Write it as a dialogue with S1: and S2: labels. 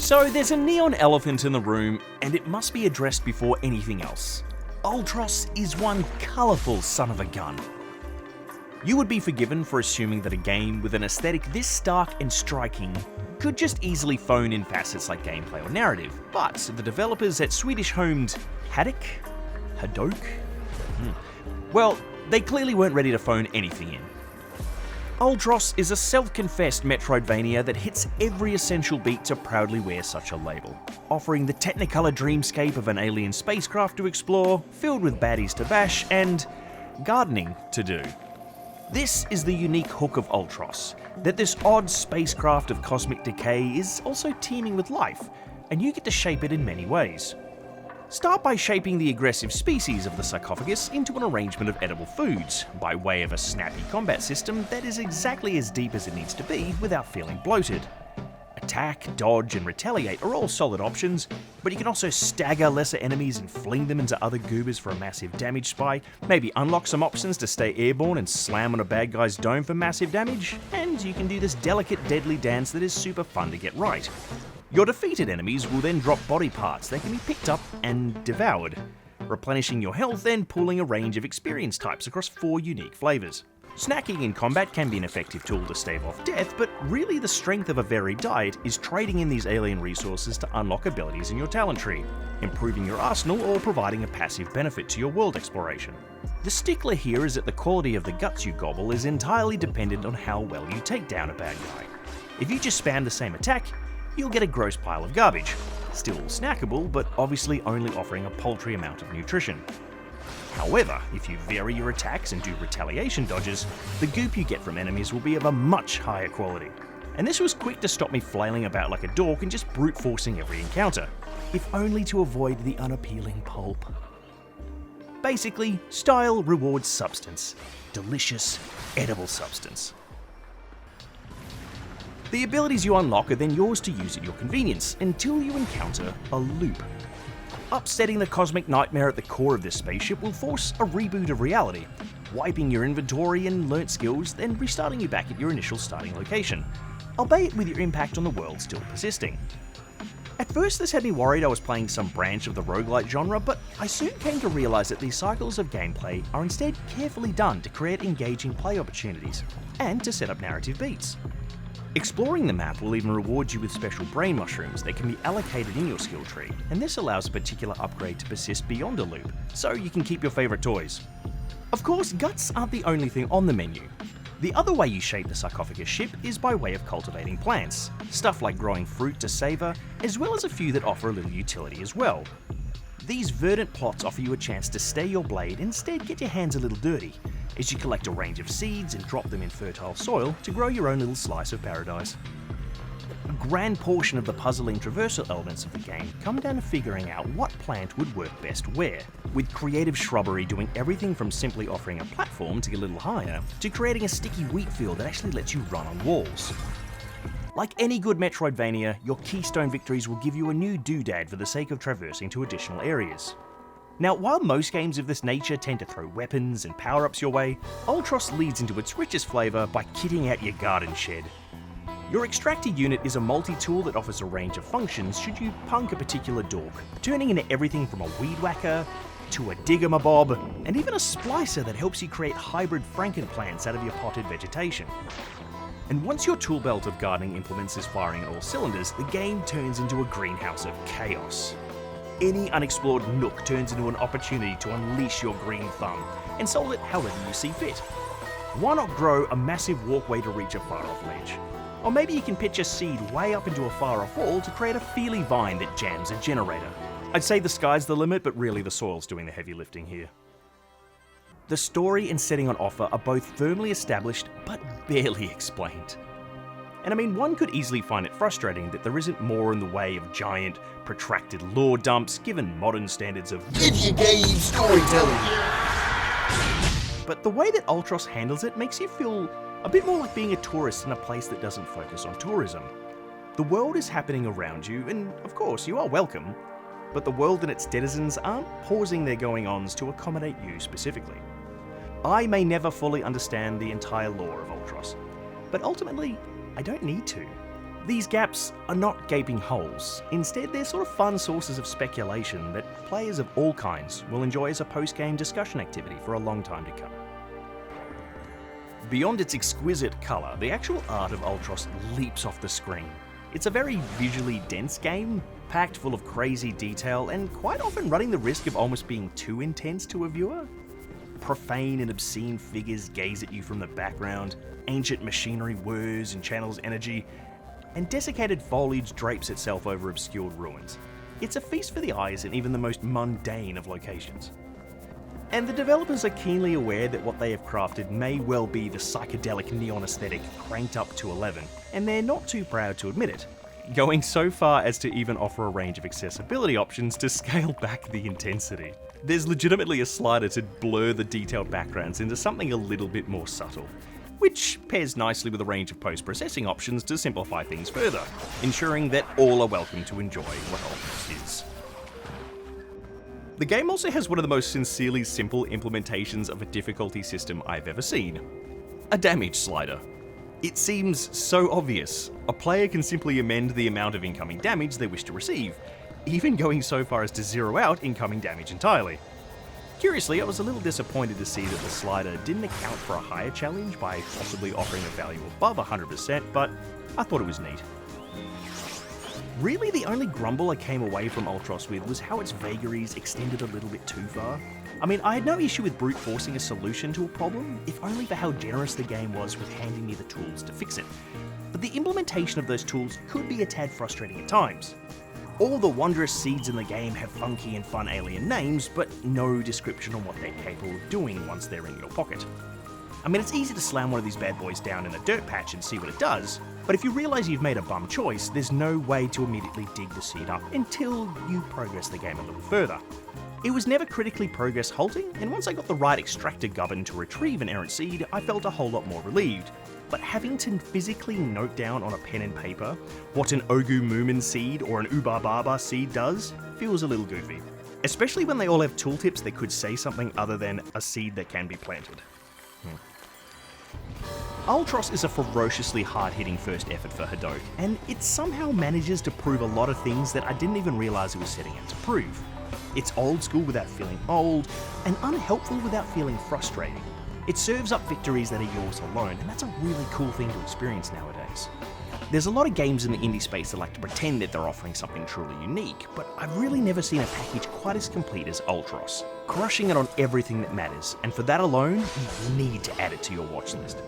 S1: So there's a neon elephant in the room, and it must be addressed before anything else. Ultros is one colourful son of a gun. You would be forgiven for assuming that a game with an aesthetic this stark and striking could just easily phone in facets like gameplay or narrative, but the developers at Swedish-homed Hadok? Well, they clearly weren't ready to phone anything in. Ultros is a self-confessed metroidvania that hits every essential beat to proudly wear such a label, offering the Technicolor dreamscape of an alien spacecraft to explore, filled with baddies to bash, and gardening to do. This is the unique hook of Ultros, that this odd spacecraft of cosmic decay is also teeming with life, and you get to shape it in many ways. Start by shaping the aggressive species of the Sarcophagus into an arrangement of edible foods, by way of a snappy combat system that is exactly as deep as it needs to be without feeling bloated. Attack, dodge, and retaliate are all solid options, but you can also stagger lesser enemies and fling them into other goobers for a massive damage spike, maybe unlock some options to stay airborne and slam on a bad guy's dome for massive damage, and you can do this delicate, deadly dance that is super fun to get right. Your defeated enemies will then drop body parts that can be picked up and devoured, replenishing your health and pulling a range of experience types across 4 unique flavours. Snacking in combat can be an effective tool to stave off death, but really the strength of a varied diet is trading in these alien resources to unlock abilities in your talent tree, improving your arsenal or providing a passive benefit to your world exploration. The stickler here is that the quality of the guts you gobble is entirely dependent on how well you take down a bad guy. If you just spam the same attack, you'll get a gross pile of garbage, still snackable, but obviously only offering a paltry amount of nutrition. However, if you vary your attacks and do retaliation dodges, the goop you get from enemies will be of a much higher quality. And this was quick to stop me flailing about like a dork and just brute forcing every encounter, if only to avoid the unappealing pulp. Basically, style rewards substance. Delicious, edible substance. The abilities you unlock are then yours to use at your convenience until you encounter a loop. Upsetting the cosmic nightmare at the core of this spaceship will force a reboot of reality, wiping your inventory and learnt skills, then restarting you back at your initial starting location, albeit with your impact on the world still persisting. At first this had me worried I was playing some branch of the roguelite genre, but I soon came to realise that these cycles of gameplay are instead carefully done to create engaging play opportunities, and to set up narrative beats. Exploring the map will even reward you with special brain mushrooms that can be allocated in your skill tree, and this allows a particular upgrade to persist beyond a loop, so you can keep your favourite toys. Of course, guts aren't the only thing on the menu. The other way you shape the Sarcophagus ship is by way of cultivating plants, stuff like growing fruit to savour, as well as a few that offer a little utility as well. These verdant plots offer you a chance to stay your blade and instead get your hands a little dirty, as you collect a range of seeds and drop them in fertile soil to grow your own little slice of paradise. A grand portion of the puzzling traversal elements of the game come down to figuring out what plant would work best where, with creative shrubbery doing everything from simply offering a platform to get a little higher, to creating a sticky wheat field that actually lets you run on walls. Like any good Metroidvania, your keystone victories will give you a new doodad for the sake of traversing to additional areas. Now, while most games of this nature tend to throw weapons and power-ups your way, Ultros leads into its richest flavour by kitting out your garden shed. Your extractor unit is a multi-tool that offers a range of functions should you punk a particular dork, turning into everything from a weed whacker, to a digger-mabob, and even a splicer that helps you create hybrid frankenplants out of your potted vegetation. And once your tool belt of gardening implements is firing on all cylinders, the game turns into a greenhouse of chaos. Any unexplored nook turns into an opportunity to unleash your green thumb, and solve it however you see fit. Why not grow a massive walkway to reach a far-off ledge? Or maybe you can pitch a seed way up into a far-off wall to create a feely vine that jams a generator. I'd say the sky's the limit, but really the soil's doing the heavy lifting here. The story and setting on offer are both firmly established, but barely explained. And I mean, one could easily find it frustrating that there isn't more in the way of giant, protracted lore dumps given modern standards of video game storytelling. But the way that Ultros handles it makes you feel a bit more like being a tourist in a place that doesn't focus on tourism. The world is happening around you, and of course you are welcome, but the world and its denizens aren't pausing their going-ons to accommodate you specifically. I may never fully understand the entire lore of Ultros, but ultimately, I don't need to. These gaps are not gaping holes. Instead, they're sort of fun sources of speculation that players of all kinds will enjoy as a post-game discussion activity for a long time to come. Beyond its exquisite colour, the actual art of Ultros leaps off the screen. It's a very visually dense game, packed full of crazy detail and quite often running the risk of almost being too intense to a viewer. Profane and obscene figures gaze at you from the background, ancient machinery whirs and channels energy, and desiccated foliage drapes itself over obscured ruins. It's a feast for the eyes in even the most mundane of locations. And the developers are keenly aware that what they have crafted may well be the psychedelic neon aesthetic cranked up to 11, and they're not too proud to admit it, going so far as to even offer a range of accessibility options to scale back the intensity. There's legitimately a slider to blur the detailed backgrounds into something a little bit more subtle, which pairs nicely with a range of post-processing options to simplify things further, ensuring that all are welcome to enjoy what Ultros is. The game also has one of the most sincerely simple implementations of a difficulty system I've ever seen: a damage slider. It seems so obvious. A player can simply amend the amount of incoming damage they wish to receive, even going so far as to zero out incoming damage entirely. Curiously, I was a little disappointed to see that the slider didn't account for a higher challenge by possibly offering a value above 100%, but I thought it was neat. Really, the only grumble I came away from Ultros with was how its vagaries extended a little bit too far. I mean, I had no issue with brute forcing a solution to a problem, if only for how generous the game was with handing me the tools to fix it. But the implementation of those tools could be a tad frustrating at times. All the wondrous seeds in the game have funky and fun alien names, but no description on what they're capable of doing once they're in your pocket. I mean, it's easy to slam one of these bad boys down in a dirt patch and see what it does, but if you realise you've made a bum choice, there's no way to immediately dig the seed up until you progress the game a little further. It was never critically progress halting, and once I got the right extractor gubbin to retrieve an errant seed, I felt a whole lot more relieved. But having to physically note down on a pen and paper what an Ogu Moomin seed or an Ubababa seed does feels a little goofy. Especially when they all have tooltips that could say something other than a seed that can be planted. Ultros is a ferociously hard-hitting first effort for Hadouken, and it somehow manages to prove a lot of things that I didn't even realise it was setting out to prove. It's old school without feeling old, and unhelpful without feeling frustrating. It serves up victories that are yours alone, and that's a really cool thing to experience nowadays. There's a lot of games in the indie space that like to pretend that they're offering something truly unique, but I've really never seen a package quite as complete as Ultros, crushing it on everything that matters, and for that alone, you need to add it to your watch list.